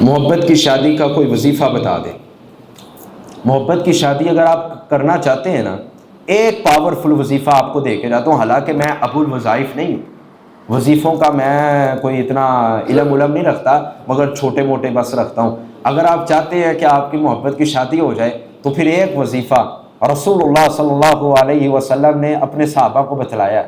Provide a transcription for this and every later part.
محبت کی شادی کا کوئی وظیفہ بتا دیں۔ محبت کی شادی اگر آپ کرنا چاہتے ہیں نا، ایک پاورفل وظیفہ آپ کو دے کے جاتا ہوں، حالانکہ میں ابو الوظائف نہیں ہوں، وظیفوں کا میں کوئی اتنا علم نہیں رکھتا، مگر چھوٹے موٹے بس رکھتا ہوں۔ اگر آپ چاہتے ہیں کہ آپ کی محبت کی شادی ہو جائے تو پھر ایک وظیفہ رسول اللہ صلی اللہ علیہ وسلم نے اپنے صحابہ کو بتلایا،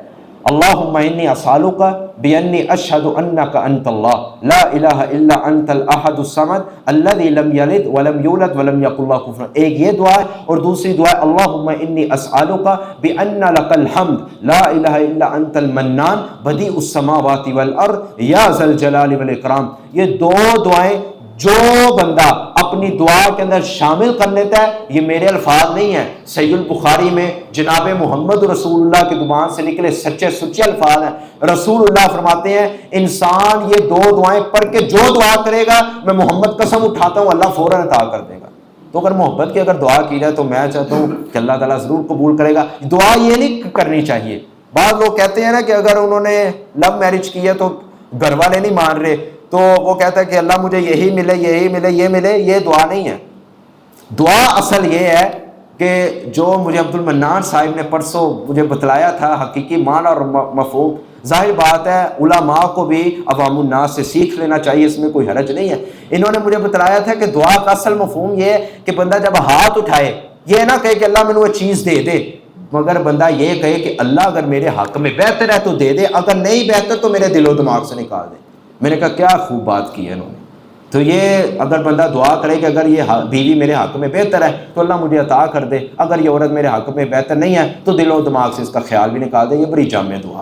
اللہم انی اسالک بانی اشہد انک انت اللہ لا الہ الا انت الاحد الصمد الذی لم یلد ولم یولد ولم یکن لہ کفوا۔ ایک یہ دعا ہے، اور دوسری دعا ہے اللہم انی اسالک بان لک الحمد لا الہ الا انت المنان بدیع السماوات والارض یا ذا الجلال والاکرام۔ یہ دو دعائیں جو بندہ اپنی دعا کے اندر شامل کر لیتا ہے، یہ میرے الفاظ نہیں ہیں، صحیح البخاری میں جناب محمد رسول اللہ کی زبان سے نکلے سچے سچے الفاظ ہیں۔ رسول اللہ فرماتے ہیں انسان یہ دو دعائیں پڑھ کے جو دعا کرے گا، میں محمد قسم اٹھاتا ہوں اللہ فوراً عطا کر دے گا۔ تو اگر محبت کی اگر دعا کی جائے تو میں چاہتا ہوں کہ اللہ تعالیٰ ضرور قبول کرے گا۔ دعا یہ نہیں کرنی چاہیے، بعض لوگ کہتے ہیں نا کہ اگر انہوں نے لو میرج کی ہے تو گھر والے نہیں مان رہے، تو وہ کہتا ہے کہ اللہ مجھے یہی ملے یہی ملے یہ ملے۔ یہ دعا نہیں ہے۔ دعا اصل یہ ہے کہ جو مجھے عبد المنان صاحب نے پرسوں مجھے بتلایا تھا، حقیقی معنی اور مفہوم، ظاہر بات ہے علماء کو بھی عوام الناس سے سیکھ لینا چاہیے، اس میں کوئی حرج نہیں ہے۔ انہوں نے مجھے بتلایا تھا کہ دعا کا اصل مفہوم یہ ہے کہ بندہ جب ہاتھ اٹھائے یہ نہ کہے کہ اللہ مجھے وہ چیز دے دے، مگر بندہ یہ کہے کہ اللہ اگر میرے حق میں بہتر ہے تو دے دے، اگر نہیں بہتر تو میرے دل و دماغ سے نکال دے۔ میں نے کہا کیا خوب بات کی ہے انہوں نے۔ تو یہ اگر بندہ دعا کرے کہ اگر یہ بیوی میرے حق میں بہتر ہے تو اللہ مجھے عطا کر دے، اگر یہ عورت میرے حق میں بہتر نہیں ہے تو دل و دماغ سے اس کا خیال بھی نکال دے، یہ بڑی جامع دعا ہے۔